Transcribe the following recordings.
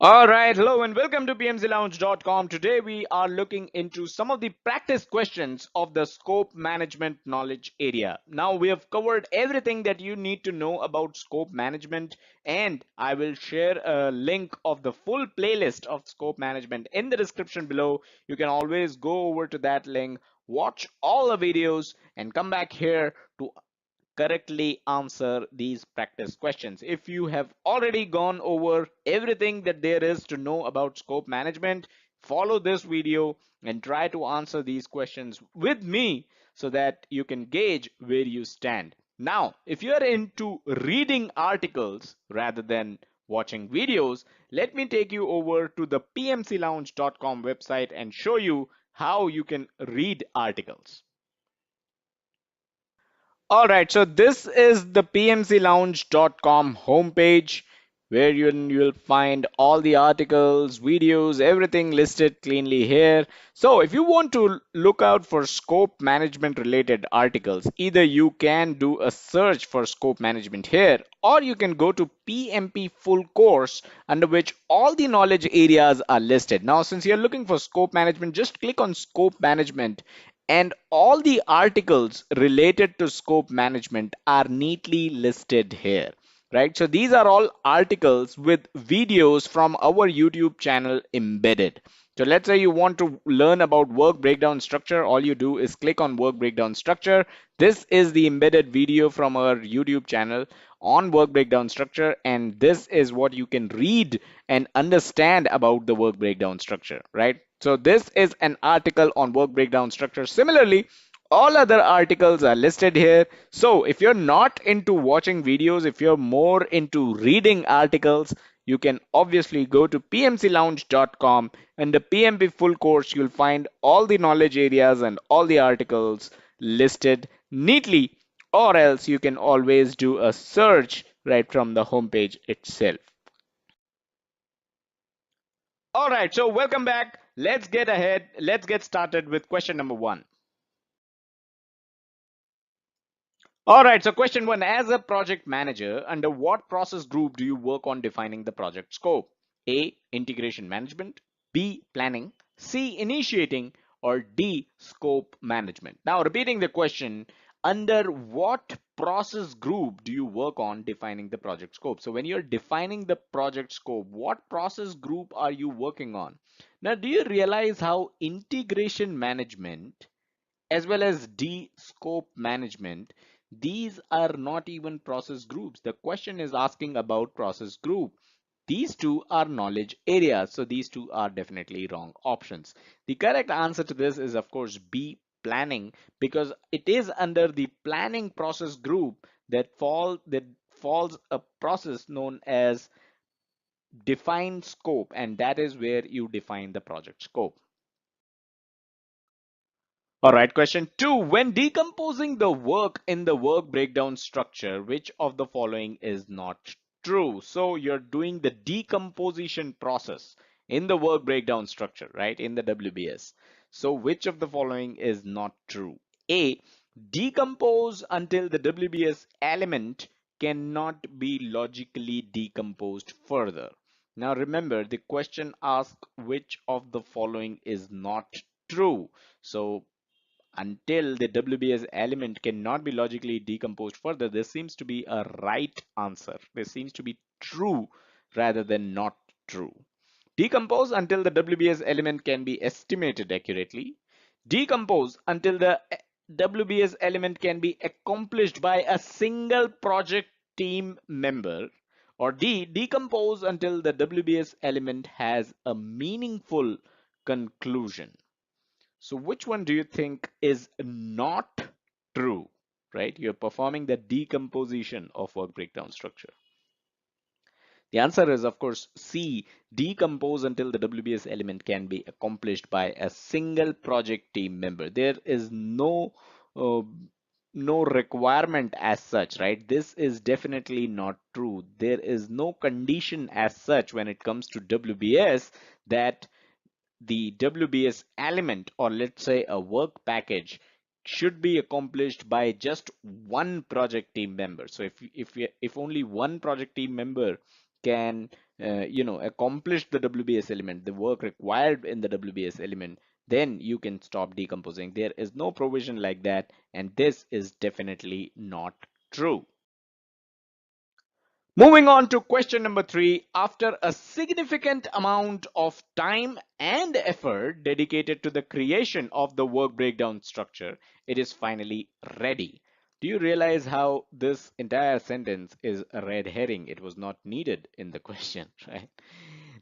All right, hello and welcome to pmclounge.com. Today we are looking into some of the practice questions of the scope management knowledge area. Now we have covered everything that you need to know about scope management, and I will share a link of the full playlist of scope management in the description below. You can always go over to that link, watch all the videos and come back here to correctly answer these practice questions. If you have already gone over everything that there is to know about scope management, follow this video and try to answer these questions with me so that you can gauge where you stand. Now, if you are into reading articles rather than watching videos, let me take you over to the pmclounge.com website and show you how you can read articles. All right, so this is the pmclounge.com homepage where you'll find all the articles, videos, everything listed cleanly here. So if you want to look out for scope management related articles, either you can do a search for scope management here, or you can go to PMP full course under which all the knowledge areas are listed. Now, since you're looking for scope management, just click on scope management and all the articles related to scope management are neatly listed here, right? So these are all articles with videos from our YouTube channel embedded. So let's say you want to learn about work breakdown structure. All you do is click on work breakdown structure. This is the embedded video from our YouTube channel on work breakdown structure, and this is what you can read and understand about the work breakdown structure, right? So this is an article on work breakdown structure. Similarly, all other articles are listed here. So if you're not into watching videos, if you're more into reading articles, you can obviously go to pmclounge.com. and the PMP full course, you'll find all the knowledge areas and all the articles listed neatly, or else you can always do a search right from the homepage itself. All right, so welcome back. Let's get ahead. Let's get started with question number one. All right, so question one, as a project manager, under what process group do you work on defining the project scope? A, integration management, B, planning, C, initiating, or D, scope management. Now, repeating the question, under what process group do you work on defining the project scope? So when you're defining the project scope, what process group are you working on? Now, do you realize how integration management as well as D, scope management, these are not even process groups. The question is asking about process group. These two are knowledge areas, so these two are definitely wrong options. The correct answer to this is of course B, planning, because it is under the planning process group that falls a process known as define scope, and that is where you define the project scope. All right, question two. When decomposing the work in the work breakdown structure, which of the following is not true? So you're doing the decomposition process in the work breakdown structure, right? In the WBS. So which of the following is not true? A, decompose until the WBS element cannot be logically decomposed further. Now remember, the question asks which of the following is not true. So until the WBS element cannot be logically decomposed further, this seems to be a right answer. This seems to be true rather than not true. Decompose until the WBS element can be estimated accurately. Decompose until the WBS element can be accomplished by a single project team member. Or D, decompose until the WBS element has a meaningful conclusion. So which one do you think is not true, right? You're performing the decomposition of work breakdown structure. The answer is, of course, C, decompose until the WBS element can be accomplished by a single project team member. There is uh, no requirement as such, right? This is definitely not true. There is no condition as such when it comes to WBS that the WBS element, or let's say a work package, should be accomplished by just one project team member. So if only one project team member can accomplish the WBS element, the work required in the WBS element, then you can stop decomposing. There is no provision like that, and this is definitely not true. Moving on to question number 3, after a significant amount of time and effort dedicated to the creation of the work breakdown structure, it is finally ready. Do you realize how this entire sentence is a red herring? It was not needed in the question, right?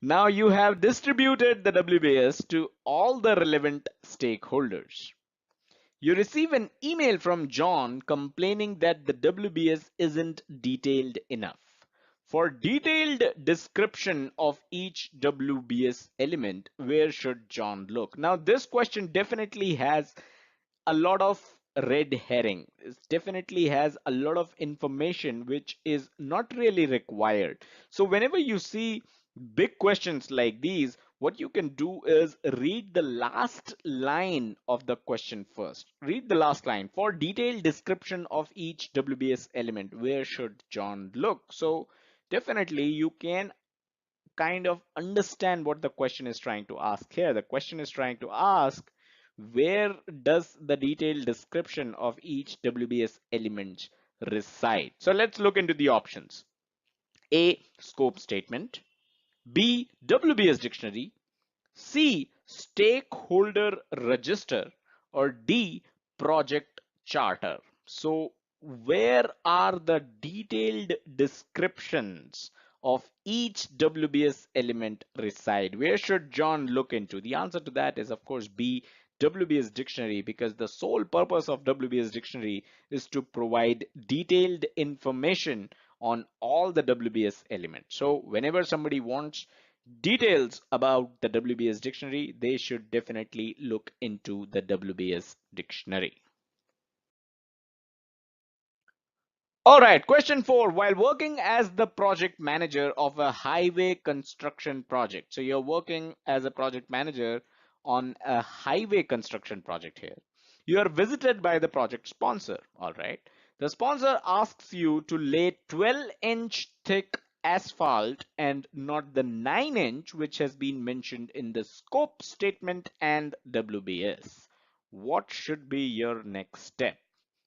Now you have distributed the WBS to all the relevant stakeholders. You receive an email from John complaining that the WBS isn't detailed enough. For detailed description of each WBS element, where should John look? Now, this question definitely has a lot of red herring. It definitely has a lot of information which is not really required. So whenever you see big questions like these, what you can do is read the last line of the question first. Read the last line. For detailed description of each WBS element, where should John look? So definitely you can kind of understand what the question is trying to ask here. The question is trying to ask, where does the detailed description of each WBS element reside? So let's look into the options. A, scope statement. B, WBS dictionary. C, stakeholder register, or D, project charter. So where are the detailed descriptions of each WBS element reside? Where should John look into? The answer to that is of course B, WBS dictionary, because the sole purpose of WBS dictionary is to provide detailed information on all the WBS elements. So whenever somebody wants details about the WBS dictionary, they should definitely look into the WBS dictionary. All right, question 4. While working as the project manager of a highway construction project, so you're working as a project manager on a highway construction project here. You are visited by the project sponsor. All right. The sponsor asks you to lay 12-inch thick asphalt and not the 9-inch, which has been mentioned in the scope statement and WBS. What should be your next step?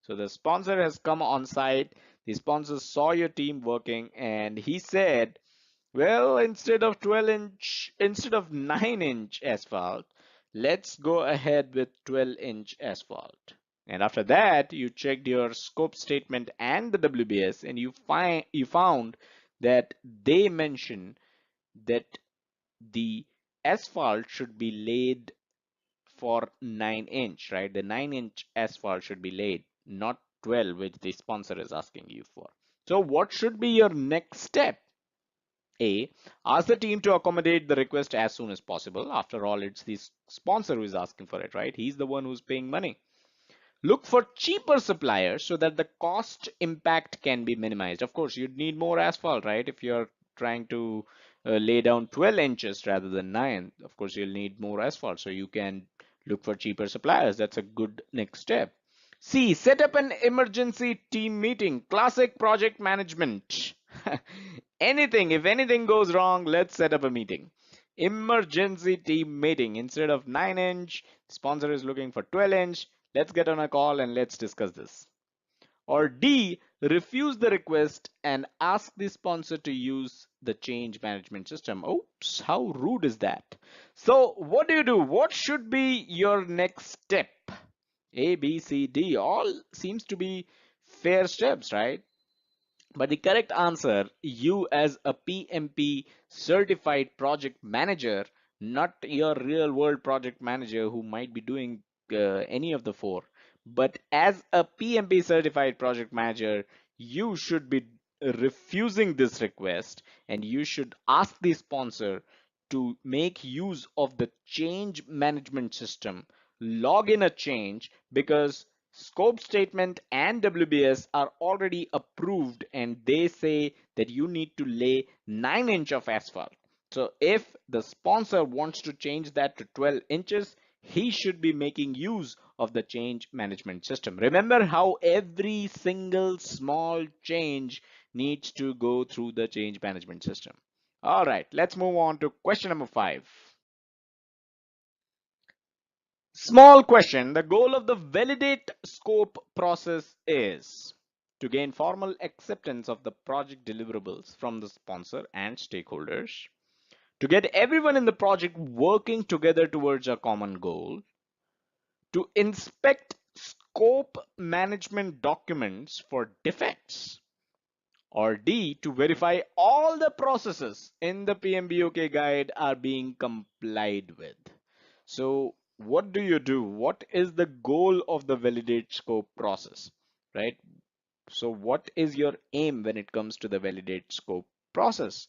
So the sponsor has come on site. The sponsor saw your team working and he said, well, instead of 12-inch, instead of 9-inch asphalt, let's go ahead with 12-inch asphalt. And after that, you checked your scope statement and the WBS and you found that they mention that the asphalt should be laid for 9-inch, right? The 9-inch asphalt should be laid, not 12, which the sponsor is asking you for. So what should be your next step? A, ask the team to accommodate the request as soon as possible. After all, it's the sponsor who is asking for it, right? He's the one who's paying money. Look for cheaper suppliers so that the cost impact can be minimized. Of course, you'd need more asphalt, right? If you're trying to lay down 12 inches rather than 9, of course, you'll need more asphalt. So you can look for cheaper suppliers. That's a good next step. C, set up an emergency team meeting. Classic project management. If anything goes wrong, let's set up a meeting. Emergency team meeting. Instead of 9-inch, sponsor is looking for 12-inch. Let's get on a call and let's discuss this. Or D, refuse the request and ask the sponsor to use the change management system. Oops, how rude is that? So what do? What should be your next step? A, B, C, D, all seems to be fair steps, right? But the correct answer, you as a PMP certified project manager, not your real world project manager who might be doing any of the four, but as a PMP certified project manager, you should be refusing this request and you should ask the sponsor to make use of the change management system, log in a change, because scope statement and WBS are already approved and they say that you need to lay 9-inch of asphalt. So if the sponsor wants to change that to 12 inches, he should be making use of the change management system. Remember how every single small change needs to go through the change management system. All right, let's move on to question number 5. Small question. The goal of the validate scope process is to gain formal acceptance of the project deliverables from the sponsor and stakeholders, to get everyone in the project working together towards a common goal, to inspect scope management documents for defects, or D, to verify all the processes in the PMBOK guide are being complied with. So what do you do? What is the goal of the validate scope process, right? So what is your aim when it comes to the validate scope process?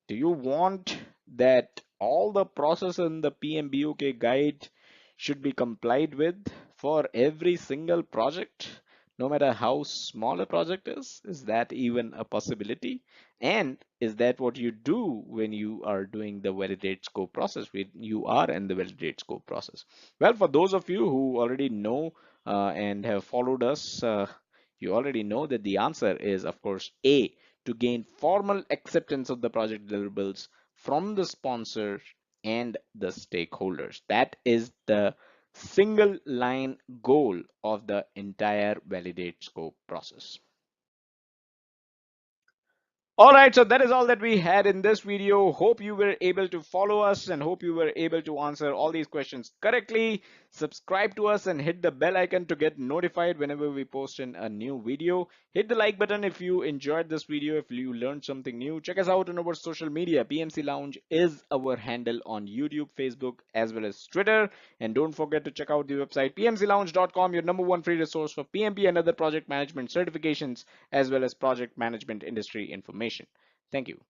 Do you want that all the process in the PMBOK guide should be complied with for every single project, no matter how small a project is? Is that even a possibility? And is that what you do when you are doing the validate scope process, when you are in the validate scope process? Well, for those of you who already know and have followed us, you already know that the answer is, of course, A, to gain formal acceptance of the project deliverables from the sponsor and the stakeholders. That is the single line goal of the entire validate scope process. All right, so that is all that we had in this video. Hope you were able to follow us and hope you were able to answer all these questions correctly. Subscribe to us and hit the bell icon to get notified whenever we post in a new video. Hit the like button if you enjoyed this video, if you learned something new. Check us out on our social media. PMC Lounge is our handle on YouTube, Facebook, as well as Twitter. And don't forget to check out the website pmclounge.com, your number one free resource for PMP and other project management certifications, as well as project management industry information. Thank you.